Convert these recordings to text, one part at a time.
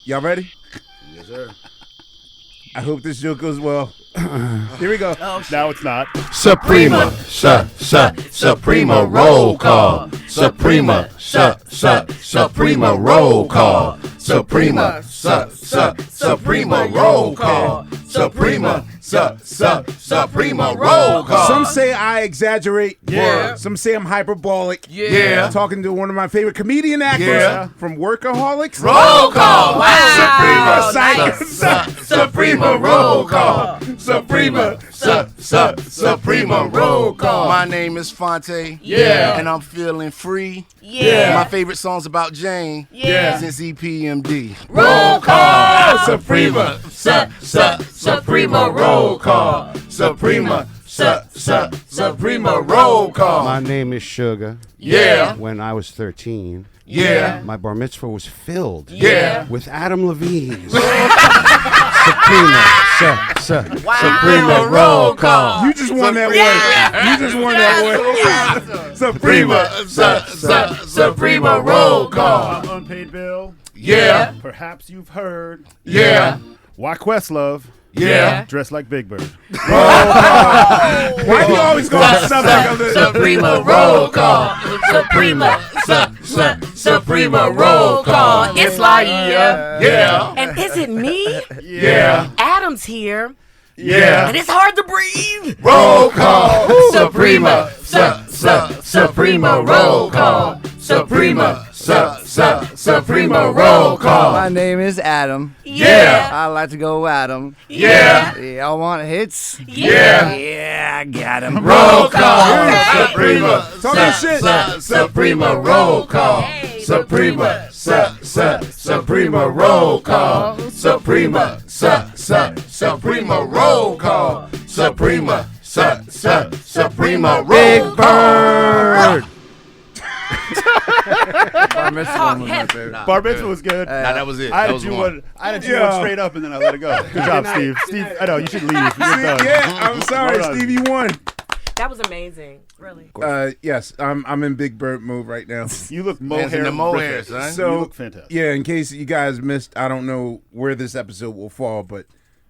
Y'all ready? Yes, sir. I hope this joke goes well. Here we go. Oh, Now it's not. Suprema, Suprema roll call. Suprema, Suprema roll call. Suprema, Suprema roll call. Suprema, Suprema roll call. Some say I exaggerate. Yeah. Some say I'm hyperbolic. Yeah. I'm talking to one of my favorite comedian actors from Workaholics. Roll call. Wow. Suprema roll call. Suprema, Suprema roll call. My name is Fonte. Yeah. And I'm feeling free. Yeah. My favorite song's about Jane. Yeah. Since EPMD. Roll call. Suprema, Suprema roll call. Suprema, Suprema roll call. My name is Sugar. Yeah. When I was 13, Yeah. my bar mitzvah was filled Yeah. with Adam Levine. Suprema, Suprema roll call. You just won that one. You just won that one. Suprema, Suprema roll call. Unpaid bill. Yeah. Perhaps you've heard. Yeah. Why Questlove? Yeah. Dressed like Big Bird. Why do you always go to something other Suprema roll call. Suprema, Suprema roll call. It's Laia. Yeah. And is it me? Yeah. Adam's here. Yeah. And it's hard to breathe. Roll call. Suprema, Suprema roll call. Suprema, Suprema roll call. My name is Adam. Yeah. I like to go Adam. Yeah. Y'all want hits? Yeah. Yeah, I got him. Roll call. Suprema, Talking shit. Suprema roll call. Suprema, Suprema roll call. Suprema, Suprema roll call. Suprema, Suprema roll call. Bar mitzvah one was my favorite. Bar mitzvah was good. Nah, that was it. I had That to was do one. one. I had to do one straight up and then I let it go. Good job, Steve. Steve, I know you should leave. You're done. Yeah, I'm sorry, Well done. Steve. You won. That was amazing. Really. Yes, I'm in Big Bird mode right now. You look Hands in the mohair, son. So You look fantastic. yeah, in case you guys missed, I don't know where this episode will fall, but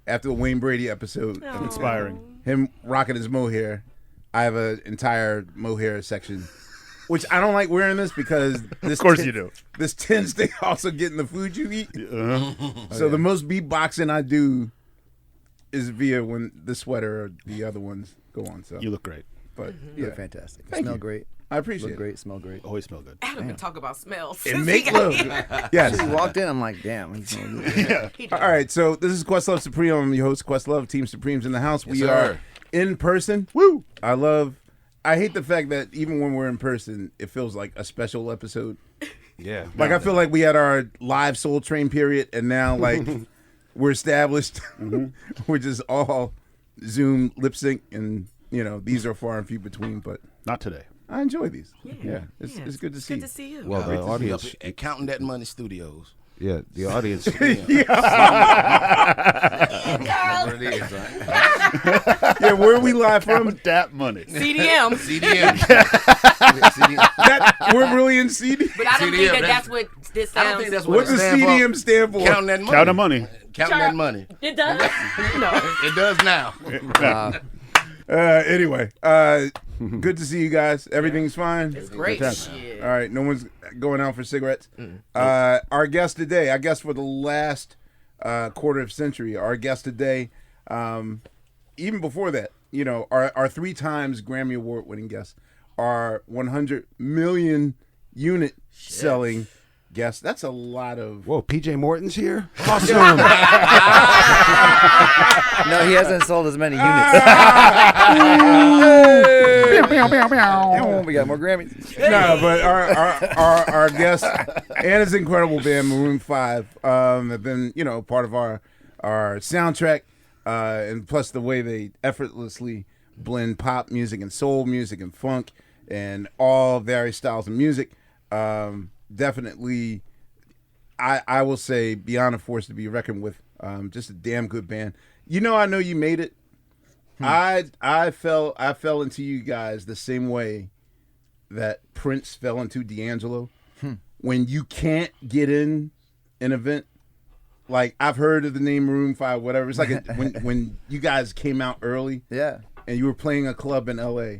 after the Wayne Brady episode, Inspiring. him rocking his mohair, I have an entire mohair section, which I don't like wearing this because this. Of course you do. This tends to also get in the food you eat. So the most beatboxing I do is via when the sweater or the other ones go on. So You look great. but You yeah, look fantastic. Thank Smell you. great. I appreciate Look it. great. Smell great. Always smell good. Adam can talk about smells. And make love. Yes. He walked in. I'm like, damn. He smells good. Yeah. All right, so this is Questlove Supreme. I'm your host, Questlove. Team Supreme's in the house. We Yes, are sir. in person. Woo! I hate the fact that even when we're in person, it feels like a special episode. Yeah. Like, I feel like we had our live Soul Train period, and now, like, we're established. We're just all Zoom lip sync, and, you know, these are far and few between, but Not today. I enjoy these. Yeah. It's good to see. Good to see you. Well, the audience. And Counting That Money Studios. Yeah, the audience. That's what it is, son. Yeah, where are we live from? With that money. CDM. CDM. We're really in CD? But I don't CDM, think that that's- that's what this I sounds. don't think that's what What it does stand CDM stand for? for. Counting that money. Count the money. Counting that money. It does. No. It does now. Anyway, good to see you guys. Everything's fine. It's great. Fantastic. Shit. All right, no one's going out for cigarettes. Our guest today, I guess for the last quarter of century, our guest today, even before that, you know, our 3 times Grammy Award winning guest, our 100 million unit selling guest. That's a lot of. Whoa, PJ Morton's here? Awesome. No, he hasn't sold as many units. We got more Grammys. No, but our guest and his incredible band Maroon 5 have been, you know, part of our soundtrack, and plus the way they effortlessly blend pop music and soul music and funk and all various styles of music. Definitely, I will say beyond a force to be reckoned with. Just a damn good band. You know, I know you made it. I fell into you guys the same way that Prince fell into D'Angelo. When you can't get in an event like I've heard of the name Maroon 5, whatever. It's like when you guys came out early, Yeah. and you were playing a club in LA,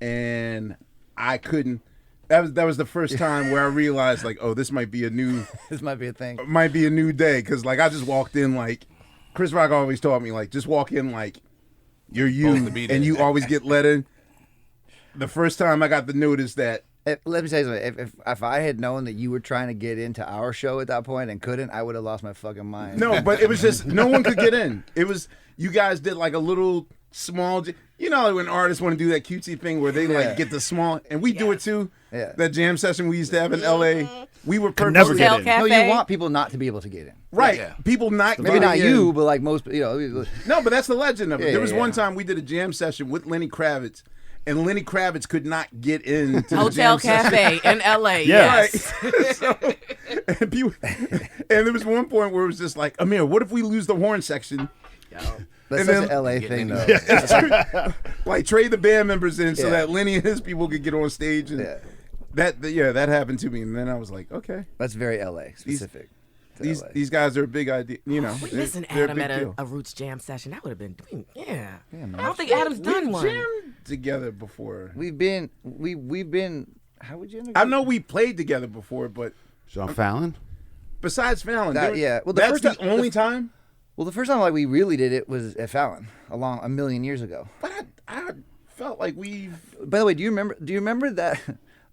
and I couldn't. That was the first time where I realized like, oh, this might be a new This might be a thing. day, because like I just walked in like Chris Rock always taught me, like just walk in like you're you, Supposed to be there. and you always get let in. The first time I got the notice that. Let me say something. If I had known that you were trying to get into our show at that point and couldn't, I would have lost my fucking mind. No, but it was just no one could get in. It was you guys did like a little small. You know, like when artists want to do that cutesy thing where they like get the small, and we do it too. Yeah. That jam session we used to have in LA, we were never purposely get Hotel in. Cafe. No, you want people not to be able to get in. right. Yeah. People not Maybe not getting you, in. but like most, you know. No, but that's the legend of it. Yeah, There was yeah, one yeah. time we did a jam session with Lenny Kravitz, and Lenny Kravitz could not get in to the Hotel jam session. Cafe in LA. Yeah. Yes. So, and, and there was one point where it was just like, Ahmir, what if we lose the horn section? That's And such then- an LA thing, though. Like trade the band members in so Yeah. that Lenny and his people could get on stage, and Yeah. that happened to me, and then I was like, okay, That's very LA specific. to LA. these guys are a big idea, you know. We they're- missing they're Adam big at deal. a Roots Jam session. That would have been, yeah. man. I don't think Adam's done We've one. jammed together before. We've been. How would you? I know we played together before, but Sean Fallon. besides Fallon, Yeah. Well, the that's first the time- only time. Well, the first time like we really did it was at Fallon, a million years ago. But I felt like we've. By the way, do you remember that?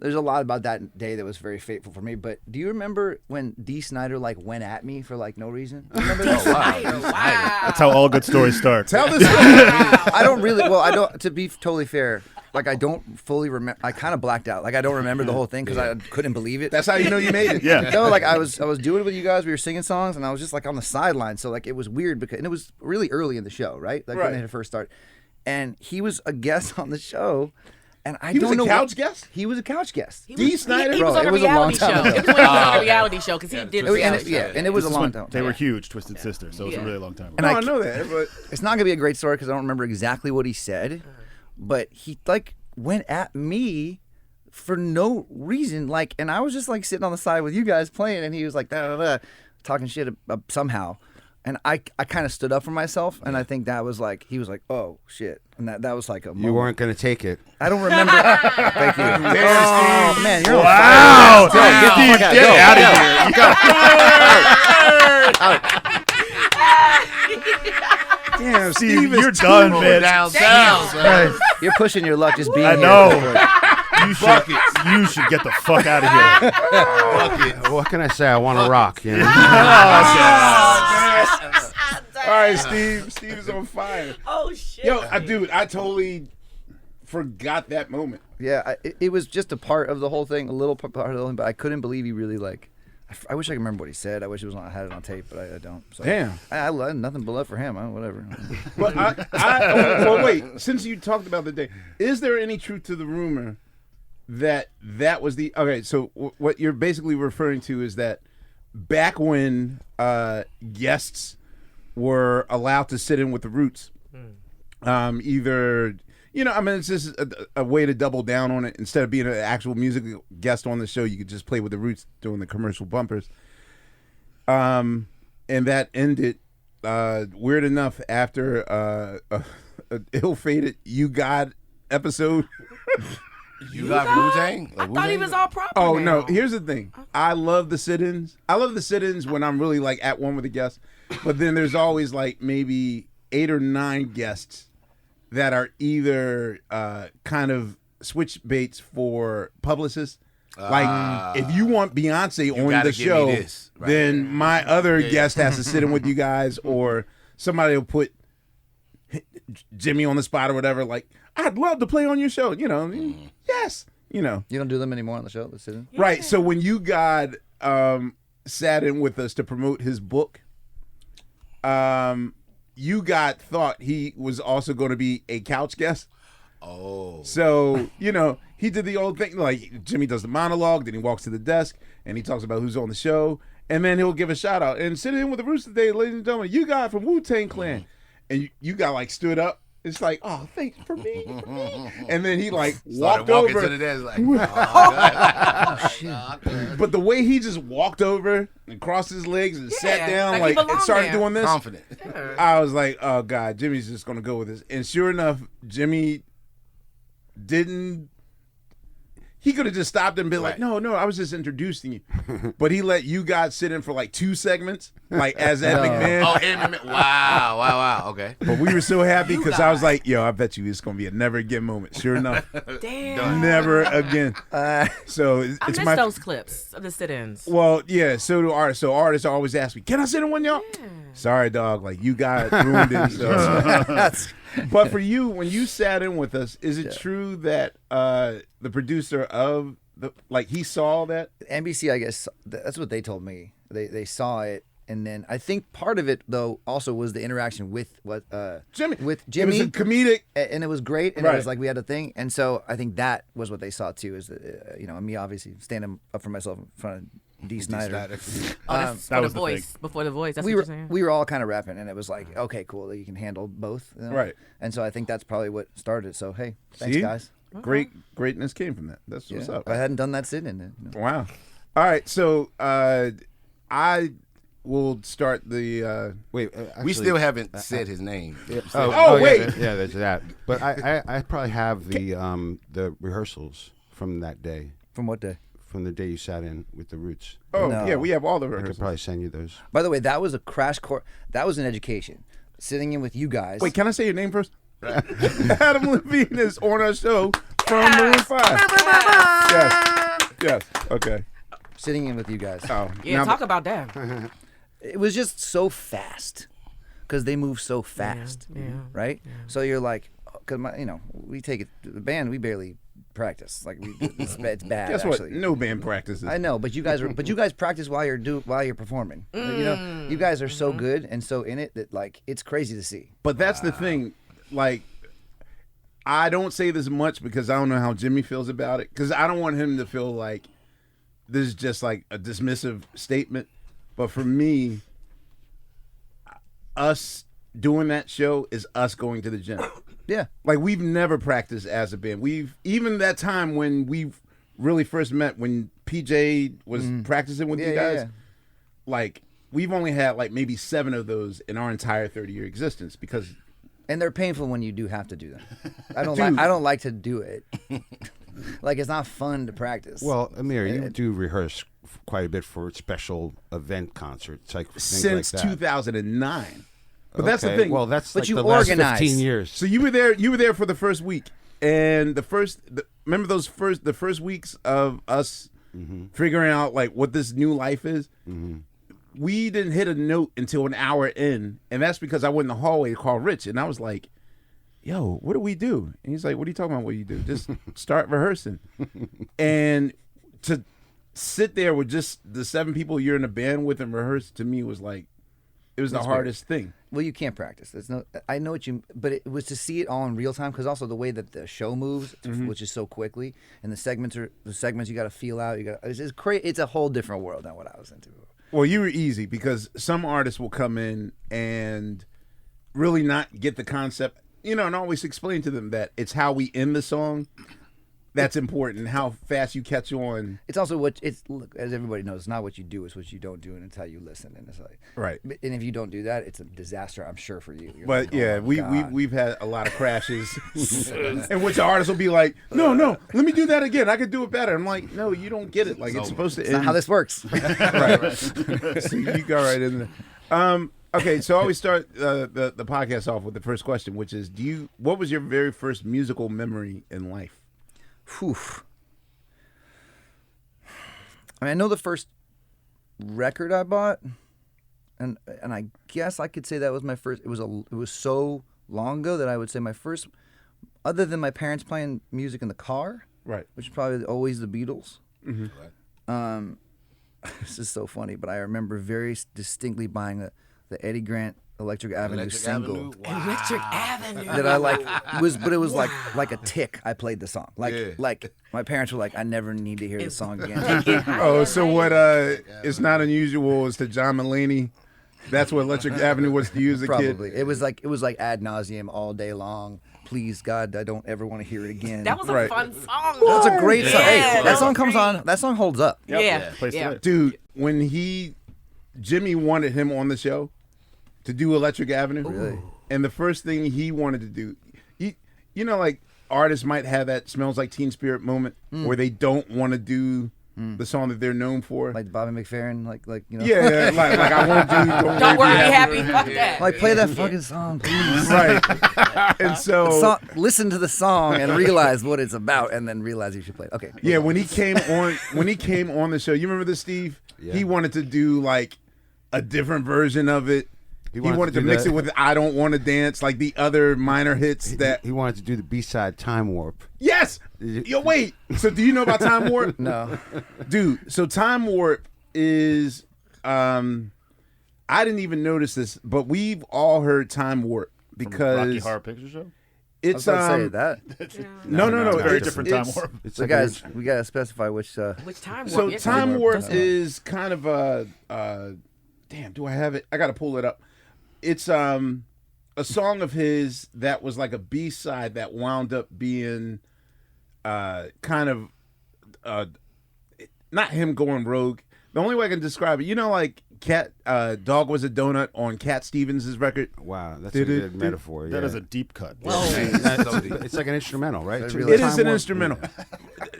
There's a lot about that day that was very fateful for me. But do you remember when Dee Snider like went at me for like no reason? Do you remember that? Wow. That's how all good stories start. Tell this. I don't really. Well, I don't. To be totally fair, like I don't fully remember. I kind of blacked out. Like I don't remember the whole thing because I couldn't believe it. That's how you know you made it. Yeah. No, like I was doing it with you guys. We were singing songs, and I was just like on the sideline. So like it was weird because, and it was really early in the show, right? Like when Right. it had first started. And he was a guest on the show, and I He was don't a know couch guest? He was a couch guest. Dee Snider? He was Bro, on it a was a long reality show. time ago. It was when he was on a reality show because he did And a it, reality show. and it was a This is long when time. They were huge, Twisted Sister, so it was a Yeah. really long time. And No, I I know that, but It's not gonna be a great story because I don't remember exactly what he said, but he like went at me for no reason. Like, and I was just like sitting on the side with you guys playing, and he was like talking shit somehow, and I kind of stood up for myself, and I think that was like he was like, oh shit, and that was like a moment. You weren't gonna take it. I don't remember. Thank you. Damn, Oh man, you're on Wow! fire. Go, Steve, get the fuck get out. out of here. You got damn, Steve, Steve is you're done, man. Downtown, son. You're pushing your luck just being I here. know. You should get the fuck out of here. What can I say? I want to rock. You know? All right, Steve. Steve is on fire. Oh shit. Yo, dude, I totally forgot that moment. Yeah, it was just a part of the whole thing, a little part of the whole thing, but I couldn't believe he really like. I wish I could remember what he said. I wish I had it on tape, but I don't. So. Damn. I nothing but love for him. Whatever. But well, wait. Since you talked about the day, is there any truth to the rumor that was the okay? So what you're basically referring to is that back when guests were allowed to sit in with the Roots, either. You know, I mean, it's just a way to double down on it. Instead of being an actual music guest on the show, you could just play with the Roots doing the commercial bumpers. And that ended, weird enough, after an ill-fated You God episode. You got Wu-Tang? I thought he was all proper. Oh, now. no. Here's the thing. I love the sit-ins. I love the sit-ins when I'm really, like, at one with the guests. But then there's always, like, maybe 8 or 9 guests that are either kind of switch baits for publicists. Like, if you want Beyonce on gotta the give me show, this. Right. then my other guest has to sit in with you guys, or somebody will put Jimmy on the spot or whatever. Like, I'd love to play on your show. You know, yes. You know, You don't do them anymore on the show. Let's sit in. right. So when you got sat in with us to promote his book, you got thought he was also going to be a couch guest. Oh. So, you know, he did the old thing, like Jimmy does the monologue, then he walks to the desk and he talks about who's on the show, and then he'll give a shout out. And sitting in with the Roots today, ladies and gentlemen, you got from Wu-Tang Clan. And you got like stood up It's like, oh, thanks for me. And then he like Started walked walking over. to the desk like, oh, God. But the way he just walked over and crossed his legs and sat down, like he and belonged started there. doing this, Confident. I was like, oh God, Jimmy's just gonna go with this. And sure enough, Jimmy didn't. He could have just stopped and been like, no, I was just introducing you. But he let you guys sit in for like 2 segments, like as Ed McMahon. Oh, and wow. Okay. But we were so happy because I was like, yo, I bet you it's going to be a never again moment. Sure enough, Damn. never again. So I it's miss my. those clips of the sit-ins. Well, yeah, so do artists. So artists always ask me, can I sit in one, y'all? Sorry, dog. Like, you got ruined it. So. But for you, when you sat in with us, is it true that the producer of he saw that? NBC, I guess that's what they told me. They saw it, and then I think part of it though also was the interaction with Jimmy. with Jimmy. It was a comedic. And it was great, and Right. it was like we had a thing, and so I think that was what they saw too. Is me obviously standing up for myself in front of D. Snyder. That's that for was the the thing. voice. Before the voice. That's We what were you're saying? we were all kind of rapping, and it was like, okay, cool, that you can handle both, you know? Right. And so I think that's probably what started it. So hey, thanks See? guys. Greatness came from that. That's what's Yeah. up. If I hadn't done that sitting, then, Wow. All right. So I will start the. Wait, We actually- still haven't said his name. Oh, wait. Yeah, there's that. But I probably have the rehearsals from that day, from what day? from the day you sat in with the Roots. Oh No. yeah, we have all the I could rehearsals. probably send you those. By the way, that was a crash course. That was an education. Sitting in with you guys. Wait, can I say your name first? Adam Levine is on our show from Maroon 5. Yes. Okay. Sitting in with you guys. Oh, Yeah, now- talk about that. It was just so fast because they move so fast, right? So you're like, because we take it. The band, we barely practice. Like it's bad. Guess what? actually. No band practices. I know, but you guys practice while you're performing. You guys are so good and so in it that like it's crazy to see. But that's the thing. Like, I don't say this much because I don't know how Jimmy feels about it. Because I don't want him to feel like this is just like a dismissive statement. But for me, us doing that show is us going to the gym. Yeah. Like, we've never practiced as a band. Even that time when we really first met, when PJ was practicing with you guys, like, we've only had like maybe 7 of those in our entire 30-year existence because. And they're painful when you do have to do them. I Dude. don't like to do it. Like it's not fun to practice. Well, Ahmir, you do rehearse quite a bit for special event concerts, like things Since like that. 2009. But that's the Okay, thing. Well, that's But like you the last organize. 15 years. So you were there for the first week, and remember the first weeks of us figuring out like what this new life is. We didn't hit a note until an hour in, and that's because I went in the hallway to call Rich, and I was like, "Yo, what do we do?" And he's like, "What are you talking about? What do you do? Just start rehearsing." And to sit there with just the 7 people you're in a band with and rehearse to me was like, it was the hardest thing. Well, you can't practice. I know what you, but it was to see it all in real time because also the way that the show moves, which is so quickly, and the segments you got to feel out. It's a whole different world than what I was into. Well, you were easy because some artists will come in and really not get the concept, and always explain to them that it's how we end the song that's important, how fast you catch on. It's also look, as everybody knows, it's not what you do, it's what you don't do, and it's how you listen. And it's like, Right. And if you don't do that, it's a disaster, I'm sure, for you. You're But like, oh yeah, my God. we've had a lot of crashes in which the artist will be like, no, let me do that again. I could do it better. I'm like, no, you don't get it. Like it's supposed to It's end. not how this works. Right. So you go right in there. Okay, so I always start the podcast off with the first question, which is, what was your very first musical memory in life? Whew. I know the first record I bought, and I guess I could say that was my first. It was so long ago that I would say my first, other than my parents playing music in the car, Right. which is probably always the Beatles. This is so funny, but I remember very distinctly buying the Eddy Grant Electric Avenue single. Electric Avenue. That I but it was like a tick. I played the song. Like my parents were like, I never need to hear the song again. Oh, so what? It's not unusual. Is to John Mulaney That's what Electric Avenue was to you as a kid. Probably. It was like ad nauseum all day long. Please God, I don't ever want to hear it again. That was a Right. fun song. That's a great song. Hey, Yeah, that song was comes great. on. That song holds up. Yeah. Plays Yeah. today. Dude, when Jimmy wanted him on the show to do Electric Avenue, Really? and the first thing he wanted to do, you know, like artists might have that Smells Like Teen Spirit moment where they don't want to do the song that they're known for. Like Bobby McFerrin, like you know. Yeah, like I won't do. Don't worry, be happy. Fuck that. Like play that fucking song, please. Right. And so, Listen to the song and realize what it's about, and then realize you should play it. Okay. yeah, when he came on the show, you remember this, Steve? Yeah. He wanted to do like a different version of it. He wanted to do mix that. it with "I Don't Want to Dance," like the other minor hits that. He wanted to do the B-side Time Warp. Yes. Yo, wait. So, do you know about Time Warp? No. Dude. So, Time Warp is. I didn't even notice this, but we've all heard Time Warp because Rocky Horror Picture Show. I was it's about to say that. no. Very it's- different Time it's- Warp. It's So like guys, we gotta specify which. Which time So warp? Time Warp Doesn't- is kind of a damn. Do I have it? I got to pull it up. It's a song of his that was like a B-side that wound up being kind of not him going rogue. The only way I can describe it, you know, like Dog Was a Donut on Cat Stevens' record. wow, that's a good metaphor. Yeah. That is a deep cut. It's like an instrumental, right? That To really It the is Time an Warp. instrumental.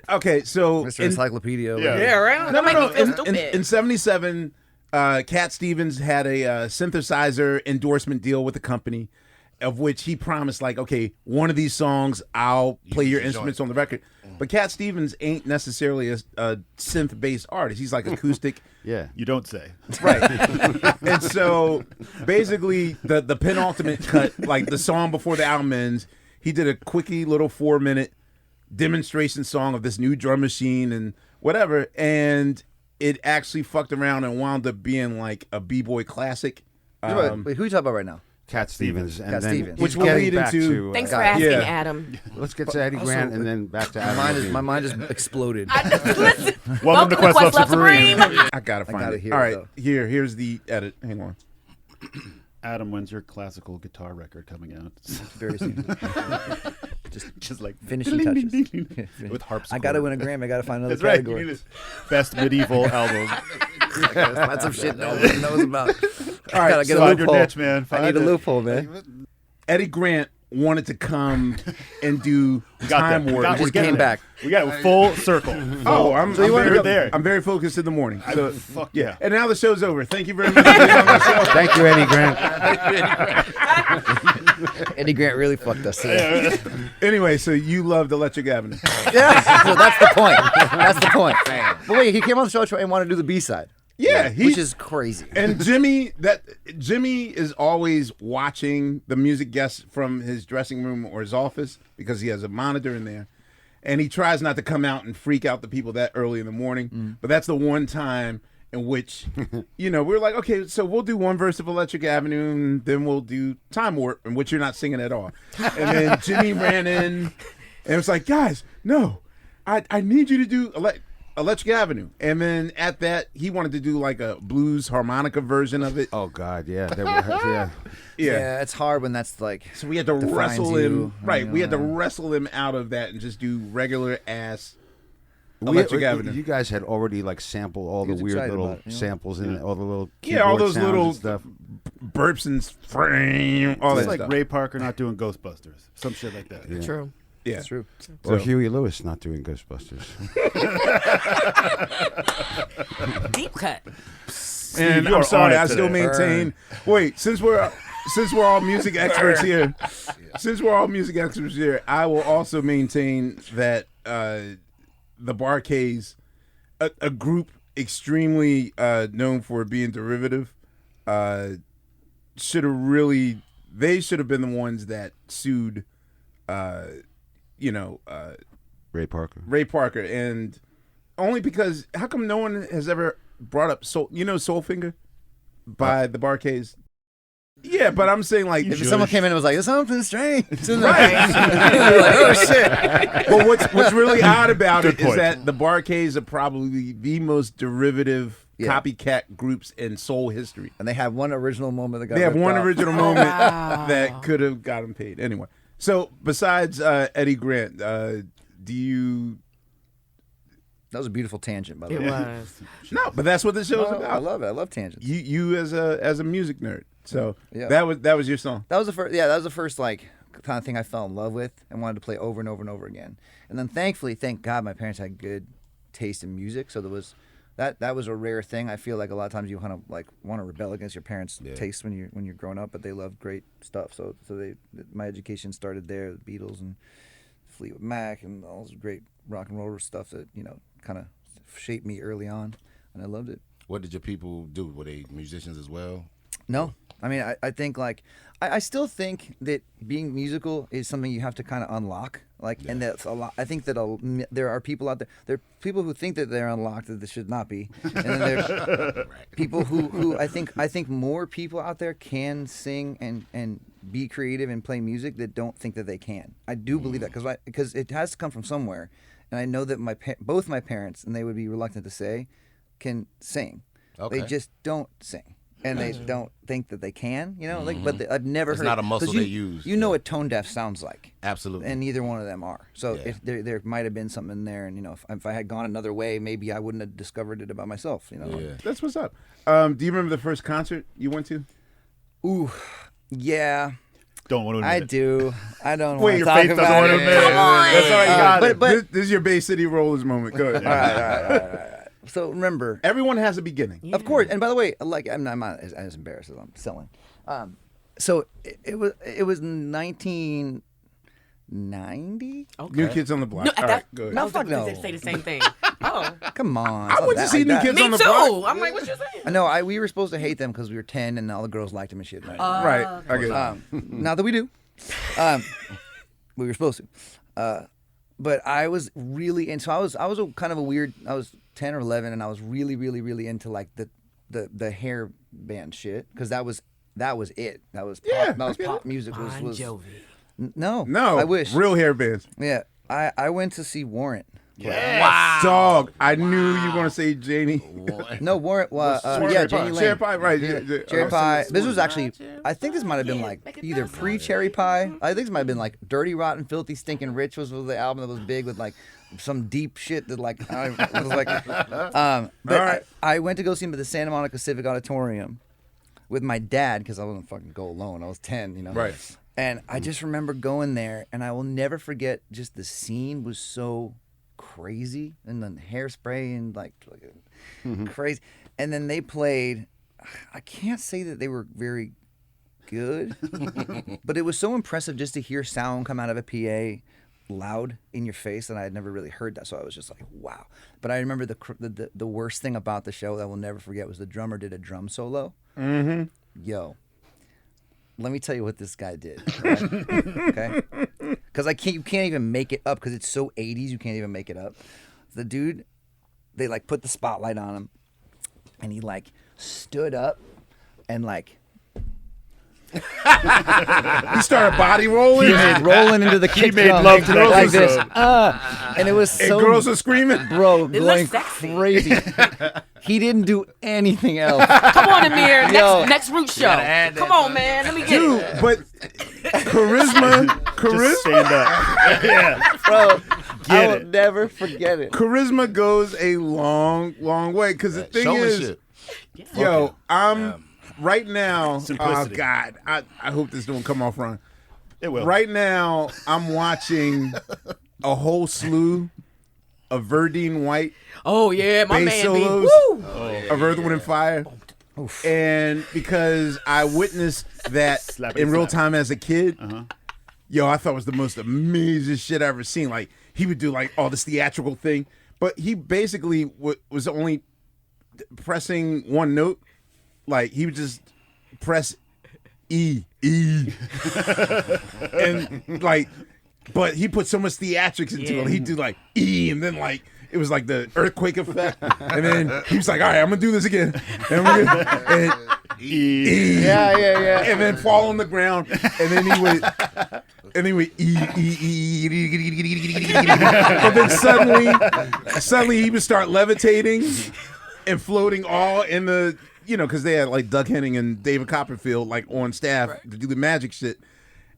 Okay, so Mr. in- Encyclopedia. Yeah. Yeah, right? No, That no, made me no. feel In stupid. '77, Cat Stevens had a synthesizer endorsement deal with the company, of which he promised, like, okay, one of these songs, I'll play your instruments on the record. But Cat Stevens ain't necessarily a synth-based artist. He's like acoustic. Yeah. You don't say. Right. And so basically the penultimate cut, like the song before the album ends, he did a quickie little 4-minute demonstration song of this new drum machine and whatever, and it actually fucked around and wound up being like a B-boy classic. Wait, who are you talking about right now? Cat Stevens. And Cat then Stevens. Which he's will getting lead back into- to, Thanks for asking, Yeah. Adam. let's get to Eddie Grant and then back to Adam. Levine. My mind just exploded. Listen. Welcome to Questlove Supreme. I gotta find gotta it. hear All it, right, though. here's the edit. Hang on. Adam, when's your classical guitar record coming out? Very soon. Just like Finishing ding, ding, touches. ding, ding, with harpsichord. I gotta win a Grammy. I gotta find another That's right. You category. need a best medieval album. I gotta find some shit no one knows about. All right, I gotta get a Find your loophole. niche, man. I need Find a it. loophole, man. Eddie Grant wanted to come and do Got Time that. Warp. Got- we're Just getting came there. back. We got a full circle. Oh, I'm You're there. I'm very focused in the morning. So, Fuck yeah. yeah. And now the show's over. Thank you very much for being on the show. Thank you, Eddie Grant. Eddie Grant really fucked us today. Anyway, so you loved Electric Avenue. Yeah, so that's the point. That's the point. But wait, he came on the show and wanted to do the B-side. Yeah, Which is crazy. and Jimmy is always watching the music guests from his dressing room or his office because he has a monitor in there. And he tries not to come out and freak out the people that early in the morning. But that's the one time in which, we're like, okay, so we'll do one verse of Electric Avenue and then we'll do Time Warp, in which you're not singing at all. And then Jimmy ran in and it was like, guys, no, I need you to do Electric Avenue. And then at that, he wanted to do like a blues harmonica version of it. Oh God, yeah, yeah. Yeah, it's hard when that's like. So we had to defines wrestle you, him. Right. We had to yeah. wrestle him out of that and just do regular ass We- Electric Avenue. You guys had already like sampled all the was weird excited little about it, samples and all the little Yeah, all keyboard those sounds little and stuff. burps and frame, all It's that like stuff. Ray Parker not doing Ghostbusters. Some shit like that. Yeah. True. Yeah. It's true. Or Huey Lewis not doing Ghostbusters. Deep cut. And you I'm are sorry, on it I still today. maintain. Wait, since we're all music experts here, I will also maintain that the Barcades, a group extremely known for being derivative, should have been the ones that sued, Ray Parker. Ray Parker, and only because how come no one has ever brought up Soulfinger by the Barcades? Yeah, but I'm saying like If someone came in and was like, "There's something strange," Right. like, oh shit. Well, what's really odd about it is point. that the Bar-Kays are probably the most derivative copycat groups in soul history. And they have one original moment that got They have ripped one off. original moment that could have got them paid. Anyway, so besides Eddy Grant, do you... That was a beautiful tangent, by the It way. was. No, but that's what the show's I about. love it. I love tangents. You as a music nerd. So Yeah. that was your song. That was the first. Yeah, that was the first like kind of thing I fell in love with and wanted to play over and over and over again. And then thankfully, thank God, my parents had good taste in music, so there was that was a rare thing. I feel like a lot of times you kind of like want to rebel against your parents' taste when you're growing up, but they loved great stuff. So my education started there. The Beatles and Fleetwood Mac and all this great rock and roll stuff that kind of shaped me early on, and I loved it. What did your people do? Were they musicians as well? No. I mean, I think like I still think that being musical is something you have to kind of unlock. And that's a lot. I think that there are people out there. There are people who think that they're unlocked that they should not be, and then there's people who I think more people out there can sing and be creative and play music that don't think that they can. I do believe that because it has to come from somewhere, and I know that both my parents, and they would be reluctant to say, can sing. Okay. They just don't sing. And they don't think that they can, but I've never heard. It's not a muscle 'cause they use. You know what tone deaf sounds like. Absolutely. And neither one of them are. So if there might have been something in there, and if I had gone another way, maybe I wouldn't have discovered it about myself. Yeah. That's what's up. Do you remember the first concert you went to? Ooh, yeah, Don't want to admit I it. do. I don't Wait, want to your talk face doesn't about want to it. admit it. Come on. That's all right, you got it. but This is your Bay City Rollers moment. Go ahead. all right. So remember, Everyone has a beginning. of course. And by the way, like I'm not as embarrassed as I'm selling. So it was 1990. New Kids on the Block. No, All right, go ahead. No, I was fuck going no. to say the same thing. Oh. Come on. I went to see New Kids Me on the too. Block. I'm like, what you saying? No, we were supposed to hate them because we were 10 and all the girls liked them and shit. Right. I get it. Not that we do. We were supposed to. But I was really into. I was a kind of a weird. I was 10 or 11, and I was really, really, really into like the hair band shit because that was it. That was pop music. Bon Was Jovi. no. No. I wish. Real hair bands. Yeah. I went to see Warrant. Wow. Dog. I knew you were going to say Janie. No, Warrant. Cherry Janie Pie. Lane. Cherry Pie, right. Cherry Pie. This was actually, I think this might have been like either pre-Cherry Pie. I think this might have been like Dirty, Rotten, Filthy, Stinking Rich was the album that was big with like some deep shit that like, I was like, but right. I went to go see him at the Santa Monica Civic Auditorium with my dad because I wasn't fucking go alone. I was 10, Right. And I just remember going there, and I will never forget. Just the scene was so crazy, and then hairspray and like crazy. And then they played. I can't say that they were very good, but it was so impressive just to hear sound come out of a PA loud in your face, and I had never really heard that. So I was just like, wow. But I remember the worst thing about the show that I will never forget was the drummer did a drum solo. Mm-hmm. Yo. Let me tell you what this guy did. Right? Okay, because you can't even make it up because it's so 80s. You can't even make it up. The dude, they like put the spotlight on him, and he like stood up, and like He started body rolling. he was rolling into the kick made drum love to that like this, episode. and it was And so girls are screaming. bro It going looks sexy. crazy. He didn't do anything else. Come on, Ahmir. Yo. Next root show. add that Come on, to man. Let me get Dude, it. but charisma, Just stand up. Yeah. Bro, I will it. never forget it. charisma goes a long, long way. Because the thing is, Showmanship. yo, I'm right now. Simplicity. Oh God, I hope this don't come off wrong. It will. Right now, I'm watching a whole slew of Verdine White Oh, yeah. My bass man be. solos Woo. of Earth, Wind, and Fire. And because I witnessed that Slappity in real slap. time as a kid, yo, I thought it was the most amazing shit I ever seen. Like, he would do like all this theatrical thing, but he basically was only pressing one note. Like, he would just press E, and like, but he put so much theatrics into it. He'd do like E, and then like it was like the earthquake effect, and then he was like, "All right, I'm gonna do this again," and Yeah. and then fall on the ground, and then he would but then suddenly he would start levitating and floating all in the, because they had like Doug Henning and David Copperfield like on staff to do the magic shit.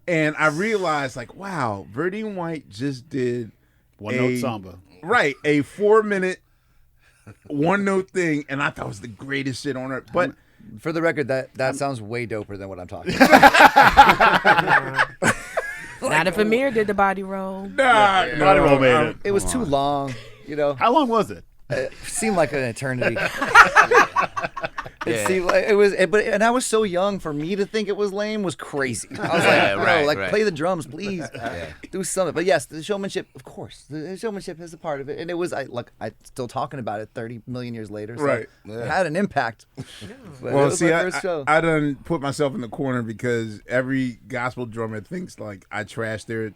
And I realized, like, wow, Verdi White just did One-note samba. Right, a 4-minute one-note thing, and I thought it was the greatest shit on earth. But For the record, that sounds way doper than what I'm talking Not if Ahmir did the body roll. Body roll made it. It was too long, How long was it? It seemed like an eternity. It seemed like it was, and I was so young. For me to think it was lame was crazy. I was like, bro, play the drums, please, do something. But yes, the showmanship, of course, the showmanship is a part of it, and it was. I still talking about it 30 million years later. So it had an impact. Well, see, I done put myself in the corner because every gospel drummer thinks like I trashed their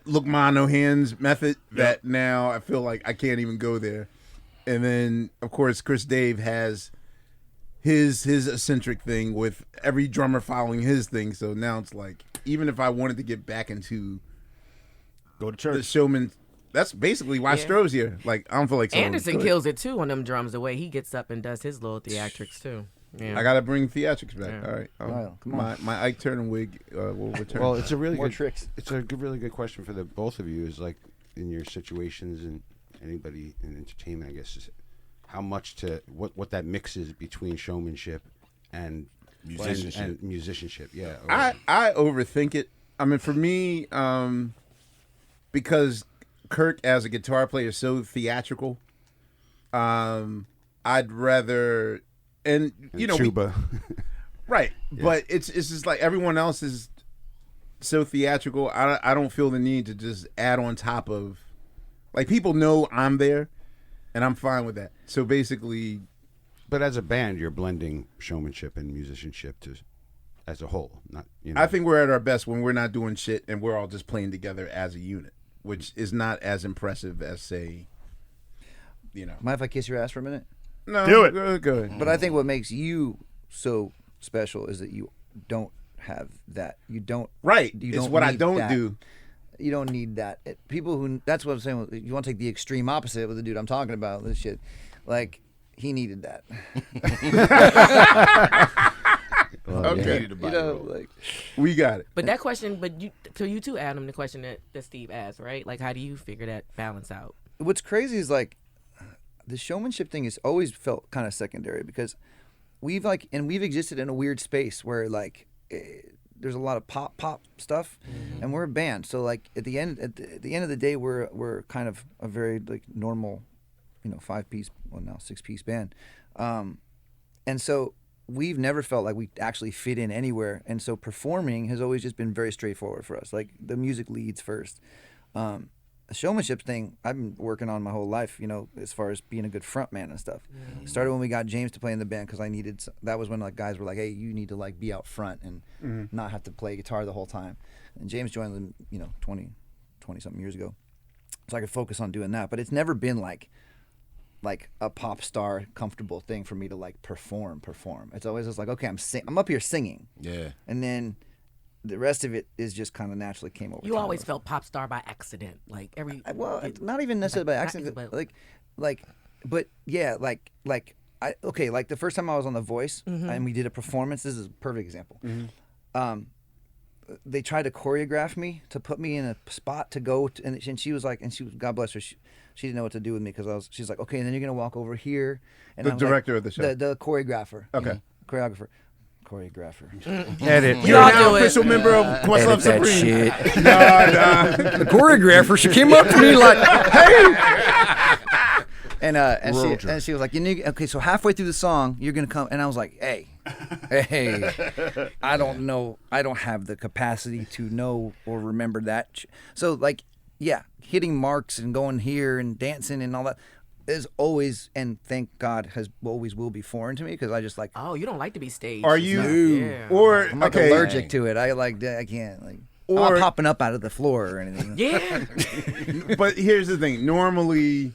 look ma no hands method. That now I feel like I can't even go there. And then of course Chris Dave has his eccentric thing with every drummer following his thing. So now it's like, even if I wanted to get back into Go to church. the showman, that's basically why Stroh's here. Like, I don't feel like Anderson kills it too on them drums, the way he gets up and does his little theatrics too. Yeah. I gotta bring theatrics back. Yeah. All right, come on. my Ike Turner wig will return. Well, it's a really More good tricks. It's a really good question for the both of you. Is like in your situations and anybody in entertainment, I guess, is how much to what that mix is between showmanship and musicianship. Yeah, I overthink it. I mean, for me, because Kirk as a guitar player is so theatrical, I'd rather, and tuba. right, but it's just like everyone else is so theatrical. I don't feel the need to just add on top of, like, people know I'm there, and I'm fine with that. So basically, But as a band, you're blending showmanship and musicianship as a whole. Not, I think we're at our best when we're not doing shit and we're all just playing together as a unit, which is not as impressive as, say, Mind if I kiss your ass for a minute? No, Do it. Go ahead. But I think what makes you so special is that you don't have that. You don't. Right. You It's don't what I need don't that. do. You don't need that. People who. That's what I'm saying. You want to take the extreme opposite with the dude I'm talking about. This shit, like, he needed that. Okay. Like, We got it. But that question, you too, Adam, the question that Steve asked, right? Like, how do you figure that balance out? what's crazy is, like, the showmanship thing has always felt kind of secondary because we've existed in a weird space where, like, there's a lot of pop stuff, and we're a band. So, like, at the end of the day, we're kind of a very, like, normal, 5-piece, well, now 6-piece band, and so we've never felt like we actually fit in anywhere. And so performing has always just been very straightforward for us. Like, the music leads first. The showmanship thing I've been working on my whole life, as far as being a good front man and stuff. Started when we got James to play in the band because that was when, like, guys were like, hey, you need to, like, be out front and not have to play guitar the whole time. And James joined them, 20 something years ago. So I could focus on doing that. But it's never been like a pop star comfortable thing for me to, like, perform. It's always just like, okay, I'm up here singing. Yeah. And then the rest of it is just kind of naturally came over. You always felt pop star by accident, like every. Not even necessarily by accident. But the first time I was on The Voice and we did a performance. This is a perfect example. They tried to choreograph me to put me in a spot to go to, and she was like, God bless her, she didn't know what to do with me because she's like, okay, and then you're gonna walk over here. And The I was director like, of the show. the choreographer. Okay. Choreographer. Edit. You're all now do it. official member of Questlove Supreme. The choreographer, she came up to me like, hey. And she was like, okay, so halfway through the song, you're gonna come, and I was like, hey, I don't know, I don't have the capacity to know or remember that. So, like, yeah, hitting marks and going here and dancing and all that is always, and thank God, always will be foreign to me because I just like. Oh, you don't like to be staged. Are and you? stuff. Yeah. Or I'm like okay, allergic to it. I can't, like. I'm Or- not popping up out of the floor or anything. Yeah. But here's the thing. Normally,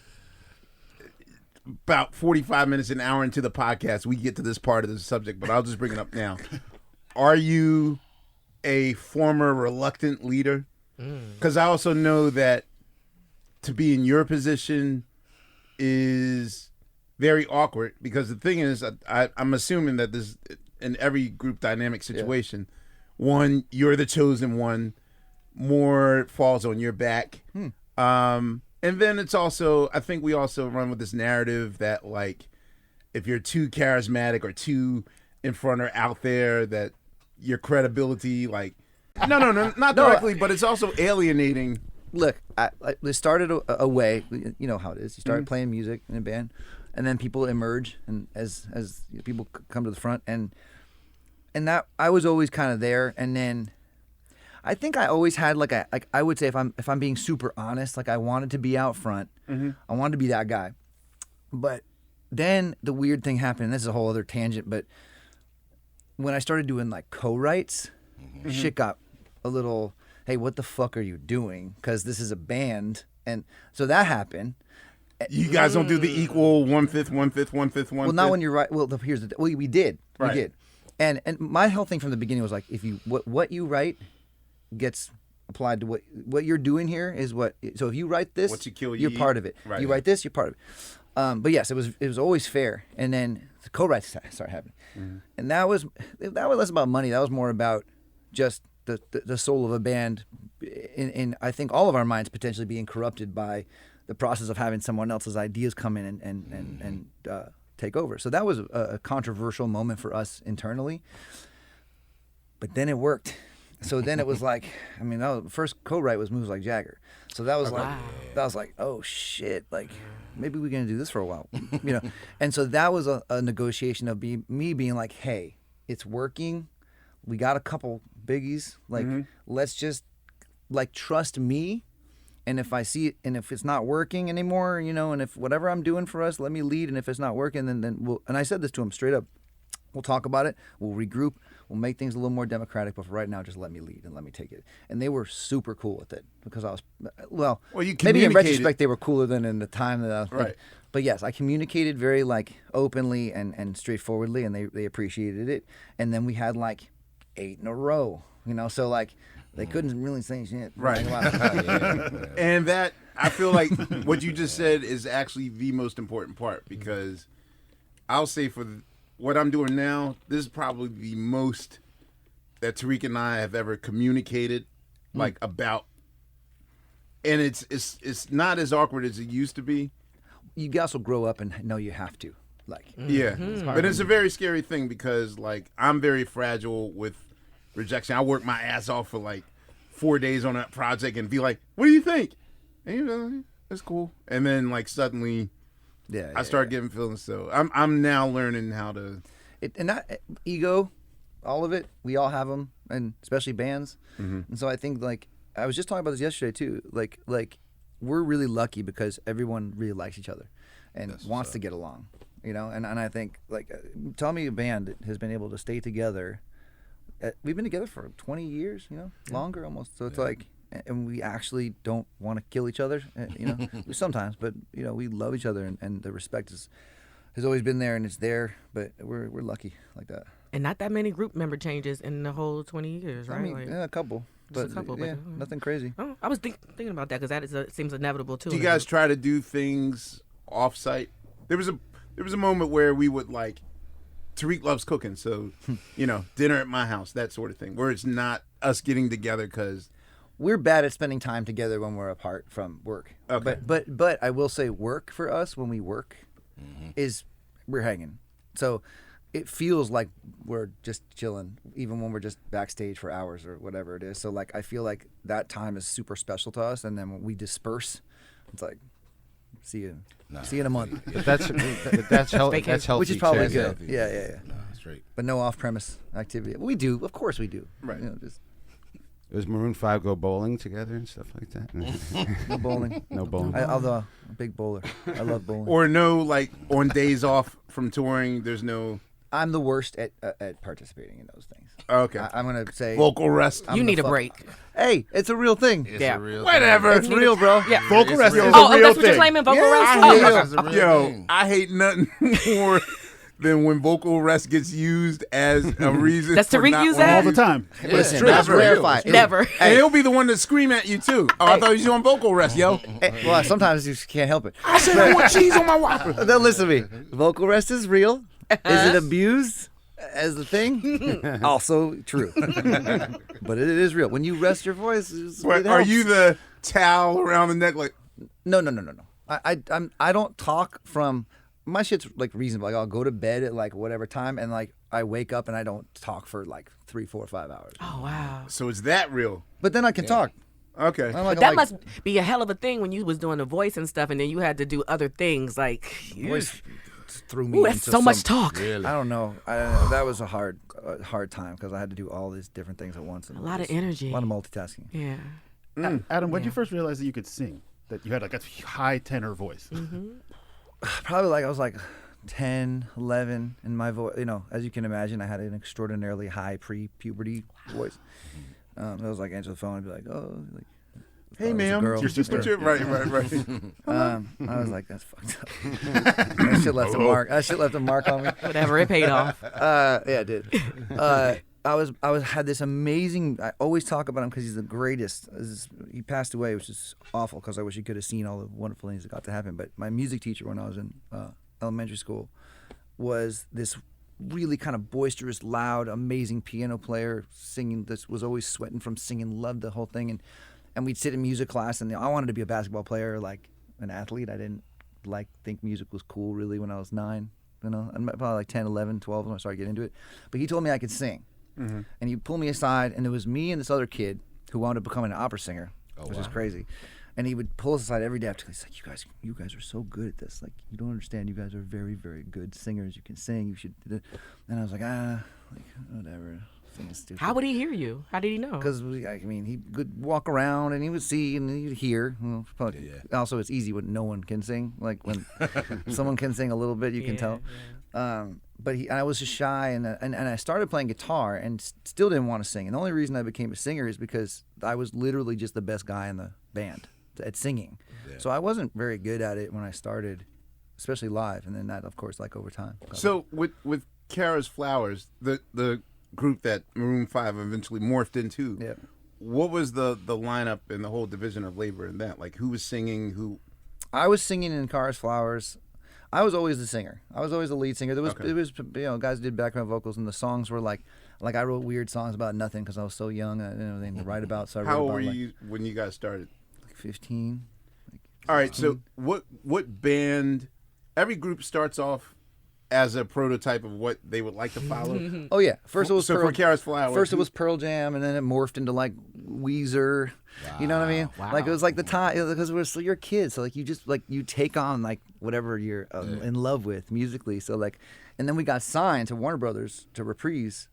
about 45 minutes, an hour into the podcast, we get to this part of the subject, but I'll just bring it up now. Are you a former reluctant leader? Because I also know that to be in your position is very awkward, because the thing is, I'm assuming that this, in every group dynamic situation, one, you're the chosen one, more falls on your back. And then it's also, I think we also run with this narrative that, like, if you're too charismatic or too in front or out there, that your credibility, like, no, not directly, but it's also alienating. Look, it started a way, you know how it is. You start playing music in a band, and then people emerge, and as people come to the front, and that I was always kind of there, and then I think I always had like I would say, if I'm being super honest, like I wanted to be out front. I wanted to be that guy. But then the weird thing happened, and this is a whole other tangent, but when I started doing like co-writes, shit got a little, hey, what the fuck are you doing? Because this is a band. And so that happened. You guys don't do the equal 1/5, 1/5, 1/5, 1/5. Well, not when you're right. Well, here's the we did. Right. We did. And my whole thing from the beginning was like, if you what you write gets applied to what you're doing here is what. So if you write this, What you kill, you're you part eat. of it. Right. You write this, you're part of it. But yes, it was always fair. And then the co-writes started happening, and that was less about money. That was more about just the soul of a band, in I think all of our minds potentially being corrupted by the process of having someone else's ideas come in and take over. So that was a controversial moment for us internally. But then it worked. So then it was like, I mean, the first co-write was Moves Like Jagger. So that was like, oh shit, like maybe we're gonna do this for a while, you know. And so that was a negotiation of me being like, hey, it's working. We got a couple biggies. Like, let's just like trust me. And if I see it, and if it's not working anymore, you know, and if whatever I'm doing for us, let me lead. And if it's not working, then we'll. And I said this to him straight up. We'll talk about it. We'll regroup. We'll make things a little more democratic. But for right now, just let me lead and let me take it. And they were super cool with it, because I was, well you maybe in communicated. retrospect they were cooler than in the time that I was. Right. But yes, I communicated very like openly and straightforwardly, and they appreciated it. And then we had like 8 in a row, you know. So like they couldn't really say shit. Right. Like, And that, I feel like what you just said is actually the most important part, because I'll say for what I'm doing now, this is probably the most that Tariq and I have ever communicated, like, about. And it's not as awkward as it used to be. you also grow up and know you have to. Like, Yeah, but it's a very scary thing, because like I'm very fragile with rejection. I work my ass off for like 4 days on a project and be like, "What do you think?" And you know, it's cool. And then like suddenly, I start getting feelings. So I'm now learning how to. And that ego, all of it, we all have them, and especially bands. And so I think, like, I was just talking about this yesterday too. Like we're really lucky because everyone really likes each other and wants to get along. You know, and I think, like, tell me a band that has been able to stay together. We've been together for 20 years, you know, longer almost. So it's like, and we actually don't want to kill each other, you know, sometimes, but, you know, we love each other, and the respect has always been there, and it's there, but we're lucky like that. And not that many group member changes in the whole 20 years, right? I mean, Like, yeah, a couple. just But a couple, yeah, but, nothing crazy. oh, I was thinking about that, because that seems inevitable too. Do you guys try to do things off-site? There was a moment where we would, like, Tariq loves cooking, so, you know, dinner at my house, that sort of thing, where it's not us getting together because We're bad at spending time together when we're apart from work. Okay. But I will say, work for us, when we work, is we're hanging. So it feels like we're just chilling, even when we're just backstage for hours or whatever it is. So, like, I feel like that time is super special to us, and then when we disperse, it's like, see you in a month. But that's healthy. That's healthy. Which is probably too. good. Yeah. No, that's right. But no off-premise activity. We do, of course we do. Right. You know, just Does Maroon 5 go bowling together and stuff like that? no bowling. No bowling. Although I'm a big bowler, I love bowling. or no, like, on days off from touring, there's no I'm the worst at participating in those things. Okay. I'm gonna say Vocal rest. You need a break. Hey, it's a real thing. It's Yeah. a real Whatever. It's real, bro. Yeah. Vocal rest is a Oh, real that's what you're thing. claiming, vocal Yeah, rest? I Oh, hate okay. it. It's a real Yo, thing. I hate nothing more than when vocal rest gets used as a reason. Does for Tariq not use wanting All that? the time. Listen, true. let's That's real. clarify. Never. And he'll be the one to scream at you too. Oh, I thought he was on vocal rest, yo. Well, sometimes you just can't help it. I said I want cheese on my Whopper. Then listen to me. Vocal rest is real. Is it abused as the thing? Also true. But it is real. When you rest your voice, But it are helps. you the towel around the neck like? No. I don't talk from my shit's like reasonable. Like I'll go to bed at like whatever time, and like I wake up and I don't talk for like 3, 4, 5 hours. Oh, wow. So is that real? But then I can talk. Okay. I'm like, But that I'm like, must be a hell of a thing when you was doing the voice and stuff, and then you had to do other things like. voice threw me. Ooh, that's into so much some- talk. Really? I don't know. That was a hard time because I had to do all these different things at once. And A lot of just- energy. A lot of multitasking. Yeah. Adam, when did Yeah. you first realize that you could sing? That you had like a high tenor voice? Probably like I was like 10, 11, and my voice, as you can imagine, I had an extraordinarily high pre-puberty voice. It was like answer the phone and be like, oh, like, Hey, thought it was a ma'am. girl. Your sister. Right. I was like, that's fucked up. That shit left a mark. That shit left a mark on me. Whatever, it paid off. Yeah, it did. I had this amazing. I always talk about him because he's the greatest. He passed away, which is awful because I wish he could have seen all the wonderful things that got to happen. But my music teacher when I was in elementary school was this really kind of boisterous, loud, amazing piano player singing. This was always sweating from singing. Loved the whole thing, and we'd sit in music class, and I wanted to be a basketball player, like an athlete. I didn't think music was cool really when I was 9. I'm probably like 10, 11, 12 when I started getting into it. But he told me I could sing. And he pulled me aside, and it was me and this other kid who wound up becoming an opera singer, which is crazy. And he would pull us aside every day after. He's like, "You guys are so good at this. Like, you don't understand. You guys are very, very good singers. You can sing. You should." And I was like, whatever. Singing stupid. How would he hear you? How did he know? Because he could walk around and he would see and he'd hear. Also, it's easy when no one can sing. Like when someone can sing a little bit, you can tell. But I was just shy, and I started playing guitar and still didn't want to sing. And the only reason I became a singer is because I was literally just the best guy in the band at singing. Yeah. So I wasn't very good at it when I started, especially live. And then that, of course, like over time. So with Kara's Flowers, the group that Maroon 5 eventually morphed into, what was the lineup and the whole division of labor in that? Like, who was singing? Who? I was singing in Kara's Flowers. I was always the singer. I was always the lead singer. It was guys did background vocals, and the songs were like I wrote weird songs about nothing because I was so young. I didn't have anything to write about. So I wrote How about old were you when you guys started? like 15. All right. So what band? Every group starts off as a prototype of what they would like to follow. Oh yeah, first it was so for Kara's Flowers. First it was Pearl Jam, and then it morphed into like Weezer. You know what I mean? Wow. Like it was like the time because we're still your kids, so like you just like you take on like whatever you're in love with musically. So like, and then we got signed to Warner Brothers to Reprise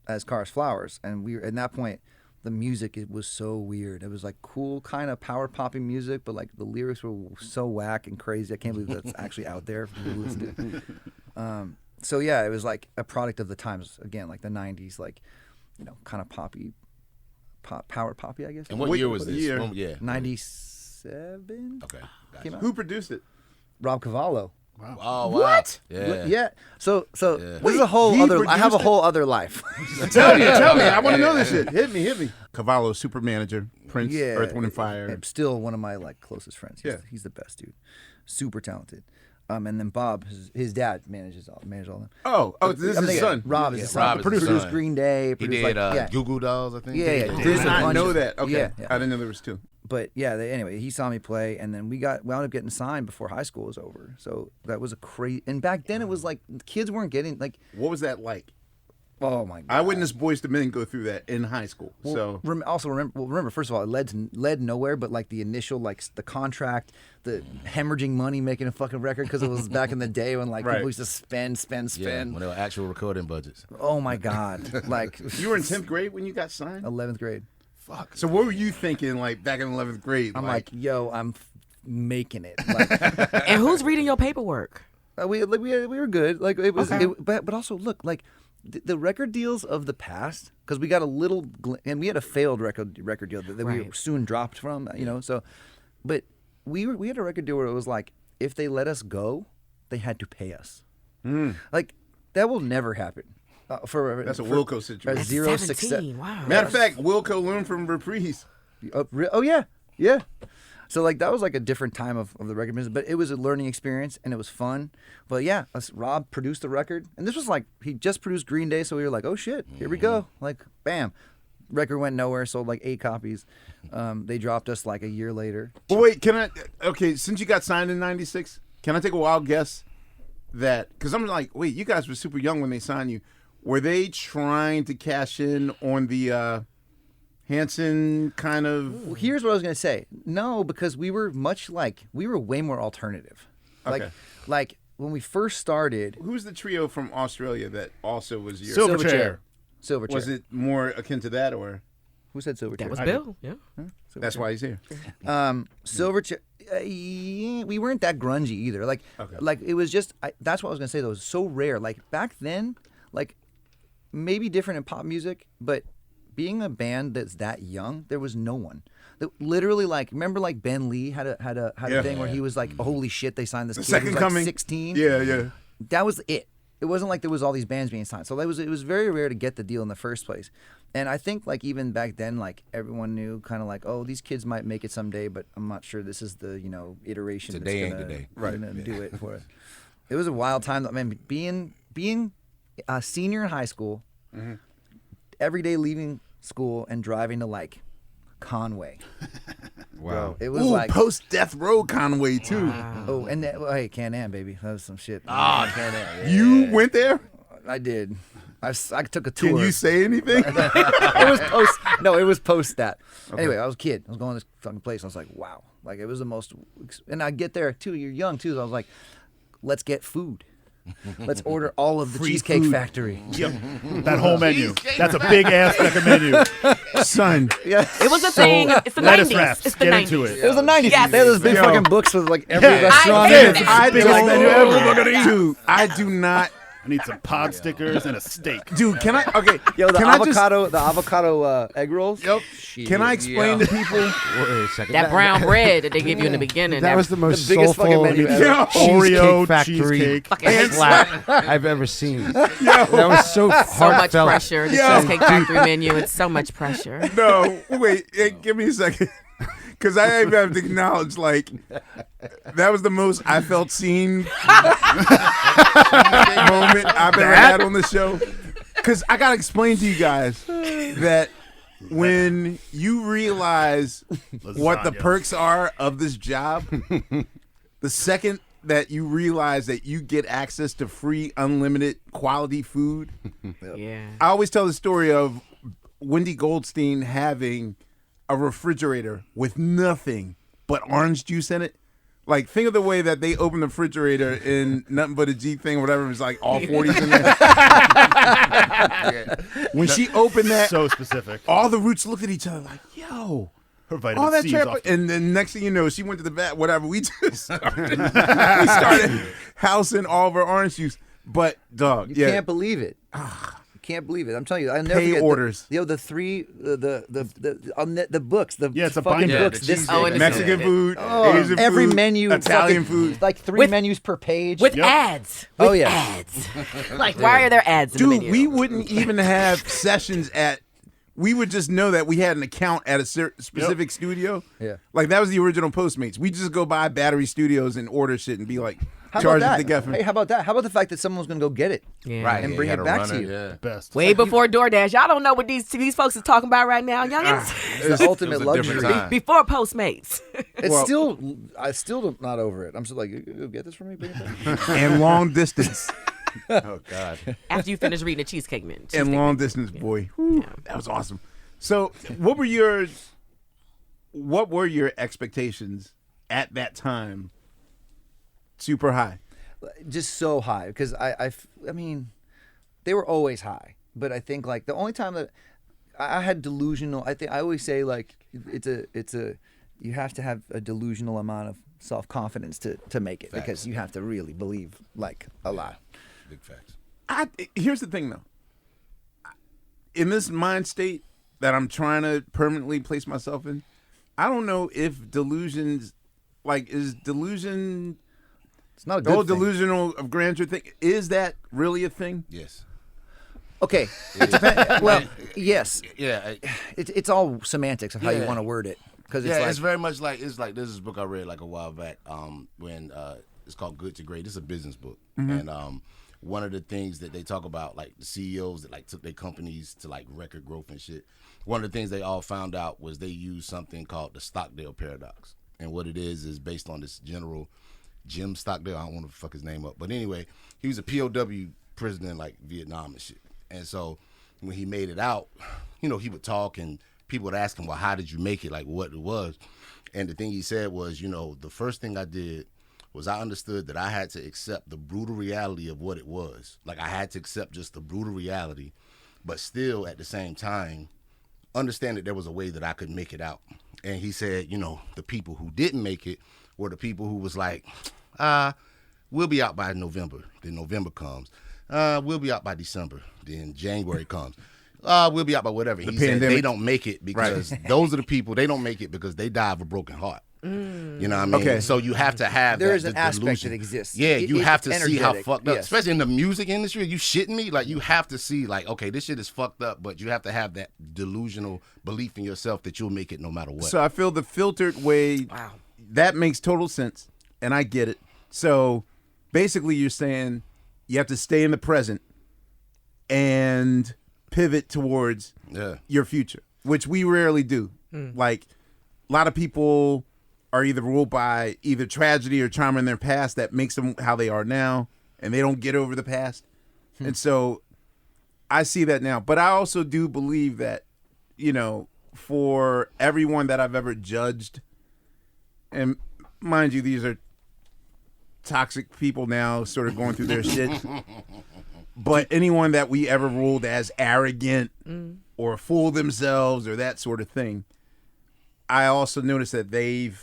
as Kara's Flowers, and we at that point the music it was so weird. It was like cool kind of power poppy music, but like the lyrics were so whack and crazy. I can't believe that's actually out there for people to listen to. So yeah, it was like a product of the times again, like the '90s, like kind of poppy. Power poppy, I guess. And what year was this? year? 97. Okay. Came out. Who produced it? Rob Cavallo. Wow. Oh, wow. What? Yeah. So Yeah. this is a whole he other. I have a produced it? whole other life. Tell me. I want to know this shit. Hit me. Cavallo, super manager, Prince, Yeah, Earth, Wind and Fire. Still one of my like closest friends. He's the best dude. Super talented. And then Bob, his dad manages all them. Oh, this is his son. Rob is his son. Rob is his Produced son. Green Day. He Produced did Goo Goo Dolls, I think. Yeah. Did Produced a not bunch know of- that. Okay, Yeah. I didn't know there was two. But yeah, anyway, he saw me play, and then we wound up getting signed before high school was over. So that was a crazy. And back then it was like kids weren't getting like. What was that like? Oh my god! I witnessed Boyz II Men go through that in high school. Well, So remember, first of all, it led nowhere. But like the initial, like the contract, the hemorrhaging money making a fucking record because it was back in the day when like Right. people used to spend. Yeah, when they were actual recording budgets. Oh my god! Like you were in 10th grade when you got signed? 11th grade. Fuck. So what were you thinking like back in 11th grade? I'm like, yo, I'm making it. Like, And who's reading your paperwork? We were good. Like it was, Okay. but also look like the record deals of the past, because we got a little and we had a failed record deal that we Right. soon dropped from. So, but we had a record deal where it was like if they let us go, they had to pay us. Like that will never happen. That's a Wilco situation. A zero success. 17, wow. Matter of fact, Wilco learned from Reprise. Oh yeah. So like that was like a different time of the record business, but it was a learning experience and it was fun. But yeah, Rob produced the record, and this was like he just produced Green Day, so we were like, oh shit, here we go, like bam, record went nowhere, sold like 8 copies. They dropped us like a year later. But wait, okay, since you got signed in '96, can I take a wild guess that, because I'm like, wait, you guys were super young when they signed you. Were they trying to cash in on the Hanson kind of? Well, here's what I was gonna say. No, because we were way more alternative. Okay. Like when we first started. Who's the trio from Australia that also was your Silverchair. Silverchair. Was it more akin to that, or Who said Silverchair? That was Bill. Yeah. that's why he's here? Silverchair. Yeah, we weren't that grungy either. Like it was just. That's what I was gonna say. Though it was so rare. Like back then, like maybe different in pop music, but being a band that's that young, there was no one. That literally, like, remember, like Ben Lee had a thing where he was like, "Holy shit, they signed this kid Second who's like Coming. 16." Yeah. That was it. It wasn't like there was all these bands being signed. So it was very rare to get the deal in the first place. And I think like even back then, like everyone knew kind of like, oh, these kids might make it someday, but I'm not sure this is the iteration Today that's ain't the day. gonna do it for us. It was a wild time. I mean, being a senior in high school, every day leaving school and driving to like Conway. Wow. It was Ooh, like post Death Row Conway too. oh, and hey, Can-Am, baby, that was some shit. Can-Am. You went there? I did. I took a tour. Can you say anything? It was post. No, it was post that. Anyway, I was a kid. I was going to this fucking place. I was like, wow. Like it was the most. And I get there too. You're young too. So I was like, let's get food. Let's order all of the Cheesecake food. Factory. Yep. That whole menu. That's a big ass fucking menu. Son. Yeah. It was a thing. It's the Lettuce 90s. wraps. It's the Get 90s. into it. It was the 90s. Yes. They had those big Yo. fucking books with like every restaurant. I in hate it. that. I Biggest menu ever. Dude, I do not. I need some pod stickers and a steak. Dude, can I? Okay. Yo, the can I just- avocado egg rolls. Yep. Can I explain to people? Wait a second. That brown bread that they give you in the beginning. That was the most biggest fucking soulful menu ever. Yo. Oreo Factory cheesecake. fucking hate slap I've ever seen. That was so so much heartfelt. pressure. The Yo. Cheesecake Factory menu. It's so much pressure. No, wait. Hey, give me a second. Because I even have to acknowledge, like, that was the most I felt seen moment I've ever had on the show. Because I got to explain to you guys that when you realize what the Lasagna. perks are of this job, the second that you realize that you get access to free, unlimited quality food. Yeah. I always tell the story of Wendy Goldstein having a refrigerator with nothing but orange juice in it. Like, think of the way that they open the refrigerator in Nothing But a G Thing, whatever. It's like all 40s in there. When she opened that, So specific. all the roots looked at each other like, yo. Her vitamin All that C's trap, off the- and then next thing you know, she went to the vat. Whatever, we just started, we started housing all of her orange juice. But dog, You yeah, can't believe it. You can't believe it. I'm telling you. I never Pay forget orders. The books. The Yeah, it's a fucking binder. books. The This cheese Oh, and steak. Mexican food, Asian every food, menu, Italian fucking, food. like 3 menus per page. With Yep. ads. Oh, With yeah. ads. Like, why are there ads in the Dude, menu? we wouldn't even have sessions at. We would just know that we had an account at a specific studio. Yeah. Like that was the original Postmates. We just go by Battery Studios and order shit and be like, How charge about it that? to Hey, how about that? How about the fact that someone's gonna go get it? Yeah. Right. And yeah, bring you it had a back to runner, you. Yeah. Best. Way before DoorDash. Y'all don't know what these folks is talking about right now, youngins. It's the ultimate It was a different luxury. time. Before Postmates. I still not over it. I'm still like, you get this for me, bring it back. and long distance. Oh God. After you finish reading the cheesecake menu. And long distance, boy. Whew, that was awesome. So, what were your expectations at that time? Super high. Just so high because I mean, they were always high, but I think like the only time that I had delusional. I always say like it's a you have to have a delusional amount of self-confidence to make it, because you have to really believe like a lot. Big facts. Here's the thing, though. In this mind state that I'm trying to permanently place myself in, I don't know if delusions, like, is delusion, It's not a the whole good thing. delusional of grandeur thing, is that really a thing? Yes. Okay. It depends. Well, yes. Yeah. It's all semantics of how you want to word it. Because it's Yeah, like, it's very much like this is a book I read like a while back. When it's called Good to Great. It's a business book, and one of the things that they talk about, like the CEOs that like took their companies to like record growth and shit. One of the things they all found out was they used something called the Stockdale paradox, and what it is based on this general Jim Stockdale. I don't want to fuck his name up, but anyway, he was a POW prisoner in like Vietnam and shit. And so when he made it out, you know, he would talk and people would ask him, well, how did you make it? Like what it was. And the thing he said was, you know, the first thing I did was I understood that I had to accept the brutal reality of what it was. Like I had to accept just the brutal reality, but still at the same time, understand that there was a way that I could make it out. And he said, you know, the people who didn't make it were the people who was like, we'll be out by November. Then November comes. We'll be out by December. Then January comes. We'll be out by whatever. He said they don't make it because those are the people, they don't make it because they die of a broken heart. You know what I mean? Okay. So you have to have there that, is an aspect delusion. that exists. Yeah, you have to see how energetic, fucked up, yes. especially in the music industry. Are you shitting me? Like you have to see like, okay, this shit is fucked up, but you have to have that delusional belief in yourself that you'll make it no matter what. So I feel the filtered way, that makes total sense, and I get it. So basically you're saying you have to stay in the present and pivot towards your future, which we rarely do. Like a lot of people are either ruled by either tragedy or trauma in their past that makes them how they are now, and they don't get over the past. And so I see that now. But I also do believe that, you know, for everyone that I've ever judged, and mind you, these are toxic people now sort of going through their shit. But anyone that we ever ruled as arrogant or fool themselves or that sort of thing, I also noticed that they've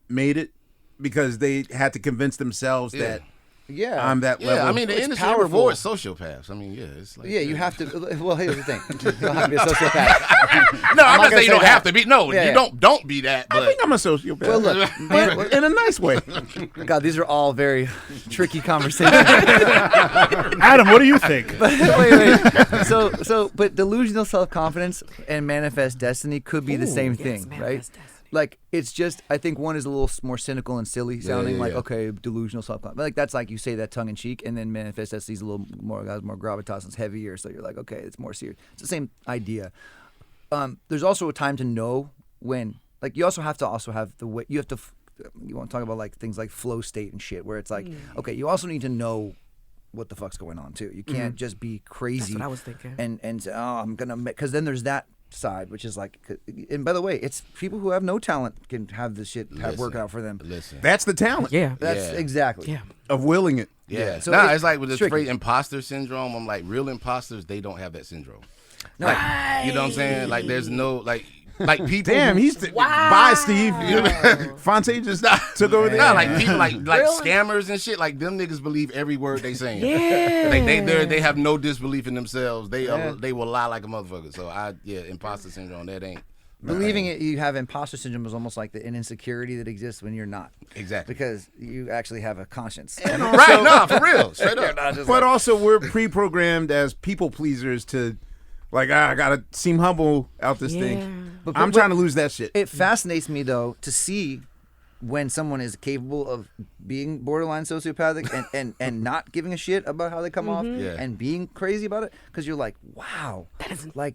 made it because they had to convince themselves that I'm that level. I mean, the It's industry powerful. rewards sociopaths. I mean, yeah, it's like You have to. Well, here's the thing. You don't have to be a sociopath. No, I'm not not saying gonna you don't say have that. to be. No, Yeah, you yeah. don't be that. But I think I'm a sociopath. Well, look, but in a nice way. God, these are all very tricky conversations. Adam, what do you think? wait. But delusional self-confidence and manifest destiny could be the same thing, right? Like, it's just, I think one is a little more cynical and silly sounding, okay, delusional self-confidence. Like, that's like you say that tongue-in-cheek, and then manifest destiny is a little more, has more gravitas and it's heavier, so you're like, okay, it's more serious. It's the same idea. There's also a time to know when, like, you also have to have the way, you have to, you want to talk about, like, things like flow state and shit, where it's like, okay, you also need to know what the fuck's going on, too. You can't just be crazy. That's what I was thinking. And say, oh, I'm going to make, because then there's that side, which is like, and by the way, it's people who have no talent can have this shit work out for them. That's the talent. That's exactly of willing it. So it's like with this phrase imposter syndrome. I'm like, real imposters, they don't have that syndrome. No. Like, you know what I'm saying? Like, there's no like people. Damn, he's bye, Steve. Fonte just took over there. No, like people like scammers and shit. Like them niggas believe every word they saying. They have no disbelief in themselves. They will lie like a motherfucker. So imposter syndrome. That ain't. Believing it, you have imposter syndrome is almost like an insecurity that exists when you're not. Exactly. Because you actually have a conscience. Right? No, for real. Straight up. But also, we're pre-programmed as people pleasers to, like, I gotta seem humble out this thing. But I'm trying to lose that shit. It fascinates me though to see when someone is capable of being borderline sociopathic and not giving a shit about how they come off and being crazy about it, because you're like, wow,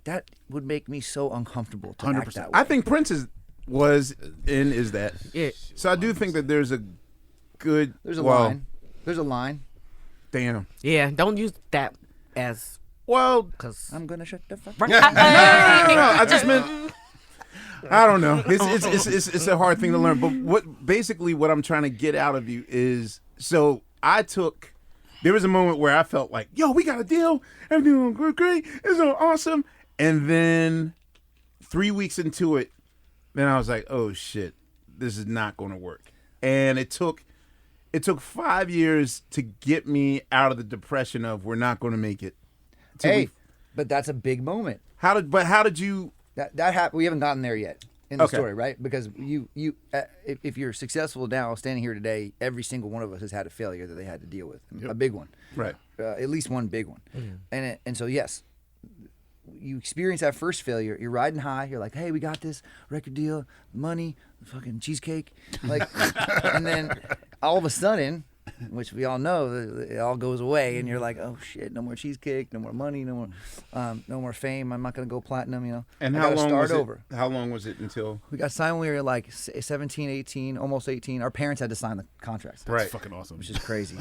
that would make me so uncomfortable to act that way. I think Prince is that. Yeah. So I do think that there's a good. There's a line. There's a line. Damn. Yeah, don't use that as because I'm gonna shut the fuck. Right. No, I just meant. I don't know. It's a hard thing to learn. But what I'm trying to get out of you is, so there was a moment where I felt like, yo, we got a deal. Everything's going great. It's so awesome. And then 3 weeks into it, then I was like, oh shit, this is not going to work. and it took 5 years to get me out of the depression of we're not going to make it. But that's a big moment. How did you? That happened. We haven't gotten there yet in the Okay. story, right? Because if you're successful now, standing here today, every single one of us has had a failure that they had to deal with, a big one, Right. At least one big one, and so yes, you experience that first failure. You're riding high. You're like, hey, we got this record deal, money, fucking cheesecake, like, and then all of a sudden, which we all know, it all goes away, and you're like, oh shit, no more cheesecake, no more money, no more fame. I'm not gonna go platinum, you know. And I how gotta long start was it? over. How long was it until? We got signed when we were like 17, 18, almost 18. Our parents had to sign the contracts, Right. That's fucking awesome. which is crazy,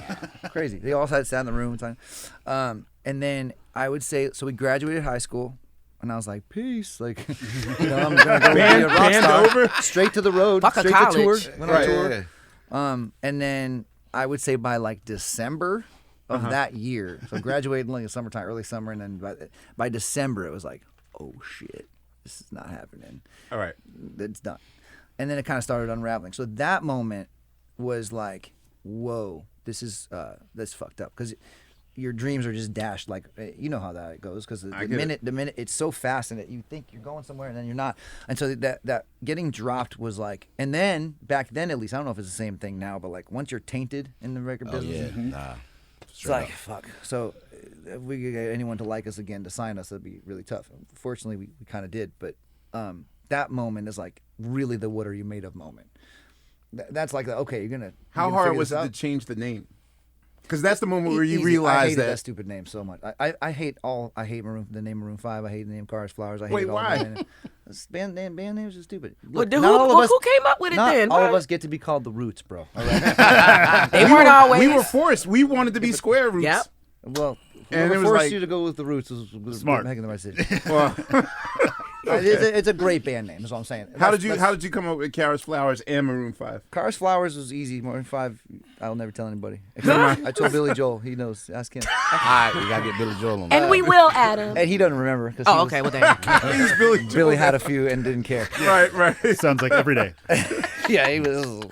crazy. They all had to sit in the room and sign. And then I would say, so we graduated high school. And I was like, peace. Like, you know, I'm going to go be a rock Band star. over? Straight to the road. Fuck a straight to tour. college. Went on Right. tour. Yeah. And then I would say by like December of that year, so graduated in like summertime, early summer, and then by December it was like, oh shit, this is not happening. All right. It's done. And then it kind of started unraveling. So that moment was like, whoa, this is that's fucked up, because your dreams are just dashed. Like, you know how that goes, because the minute it's so fast, and you think you're going somewhere and then you're not. And so that getting dropped was like, and then back then, at least, I don't know if it's the same thing now, but like once you're tainted in the record business, it's like fuck. So if we could get anyone to like us again, to sign us, that'd be really tough. Fortunately, we kind of did, but that moment is like really the what are you made of moment. That's like okay, you're gonna. How hard was it to change the name? Because that's the moment where you Easy. realize I hated that. that stupid name so much. I hate Maroon, the name Maroon 5. I hate the name Cars, Flowers. I hate Wait, it all. why? Band names are stupid. Well, Look, who not all of us, came up with it not then? all of Why? us get to be called the Roots, bro. All right? They weren't always. We were forced. We wanted to be Square Roots. Yep. Well, And whoever it was forced like- you to go with the Roots was Smart. making the right decision. Well, It's a great band name. Is what I'm saying. how did you come up with Cars, Flowers, and Maroon 5? Cars, Flowers was easy. Maroon 5, I'll never tell anybody. Except I told Billy Joel. He knows. Ask him. All right, we gotta get Billy Joel on that. And we will, Adam. And he doesn't remember. 'Cause Oh, okay. Well, damn. He's Billy. Billy had a few and didn't care. Right. Sounds like every day. Yeah, he was.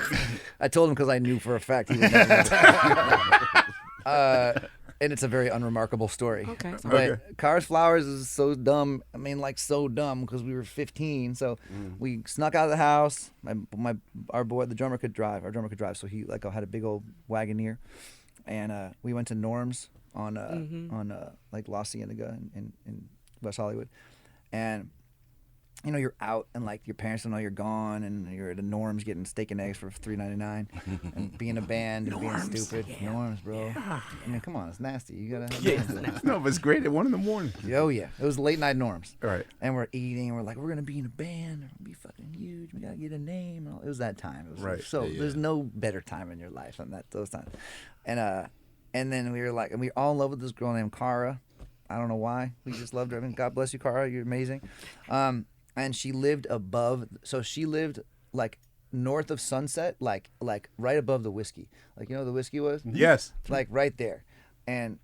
I told him because I knew for a fact he would never remember. And it's a very unremarkable story. Okay. But Cars, Flowers is so dumb. I mean, like so dumb because we were 15. So we snuck out of the house. Our boy, the drummer could drive. Our drummer could drive. So he had a big old Wagoneer, and we went to Norm's on like La Cienega in West Hollywood, and. You know, you're out and like your parents don't know you're gone, and you're at a Norm's getting steak and eggs for $3.99, and being a band and being stupid. Norms, bro. I mean, come on, it's nasty. You gotta have No, but it's great at 1 in the morning. Oh yeah, it was late night Norms. Right. And we're eating, and we're like, we're gonna be in a band, we're gonna be fucking huge. We gotta get a name. And all. It was that time. It was Right. So there's no better time in your life than those times. And then we were like, and we were all in love with this girl named Cara. I don't know why. We just loved her. I mean, God bless you, Cara. You're amazing. And she lived above, so she lived like north of Sunset, like right above the Whiskey. Like, you know where the Whiskey was? Yes. Like right there. And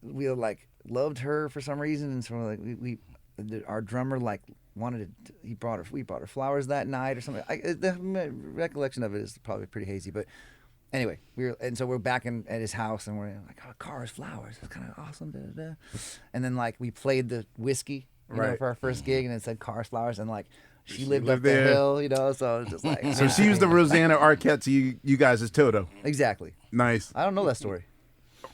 we like loved her for some reason, and so like our drummer like wanted to, we brought her flowers that night or something. The recollection of it is probably pretty hazy, but anyway, so we're back at his house, and we're like, oh, Cars, Flowers, it's kind of awesome. Da, da, da. And then like we played the Whiskey. You know, Right. for our first gig, and it said Cars, Flowers, and like she lived up there. the hill, you know, so it's just like So she was the Rosanna Arquette to you guys as Toto. exactly. Nice. I don't know that story.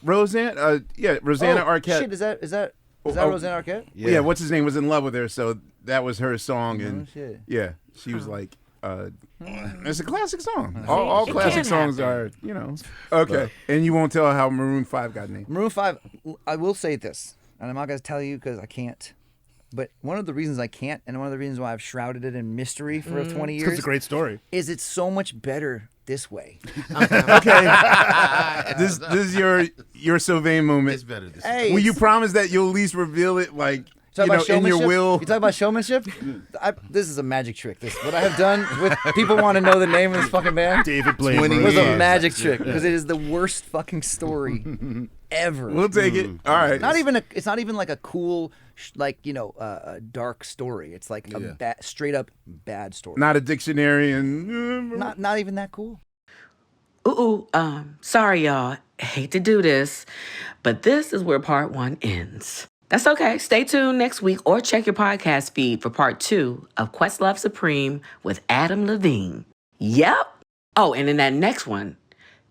Rosanna Arquette. Shit, is that Oh, Rosanna Arquette? Yeah, what's his name was in love with her, so that was her song, and shit. yeah, she was like, it's a classic song. All It classic can songs happen. are, you know. Okay, and you won't tell how Maroon 5 got named. Maroon 5, I will say this, and I'm not going to tell you because I can't. But one of the reasons I can't, and one of the reasons why I've shrouded it in mystery for 20 years, It's a great story. is it's so much better this way. Okay, this is your Sylvain moment. It's better this Hey, Will you it's- promise that you'll at least reveal it, like Talk you know, about in your showmanship? will? You talk about showmanship? This is a magic trick. What I have done with people want to know the name of this fucking band. David Blaine. It was a Yeah. magic trick because it is the worst fucking story ever. We'll take it. All right. It's not even like a cool, a dark story. It's like a straight up bad story. Not a dictionary and Not even that cool. Sorry, y'all. Hate to do this, but this is where part 1 ends. That's okay. Stay tuned next week or check your podcast feed for part 2 of Questlove Supreme with Adam Levine. Yep. Oh, and in that next one,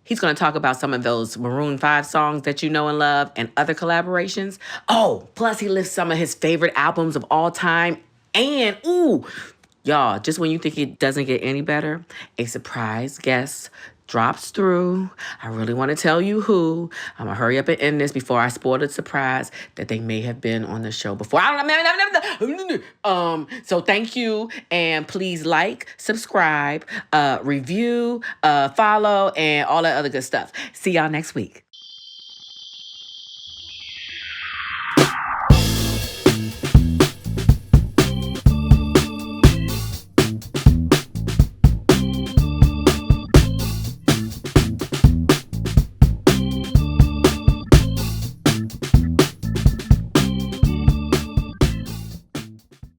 he's going to talk about some of those Maroon 5 songs that you know and love and other collaborations. Oh, plus he lists some of his favorite albums of all time. And, y'all, just when you think it doesn't get any better, a surprise guest drops through. I really want to tell you who. I'm going to hurry up and end this before I spoil the surprise that they may have been on the show before. I don't know. So thank you. And please like, subscribe, review, follow, and all that other good stuff. See y'all next week.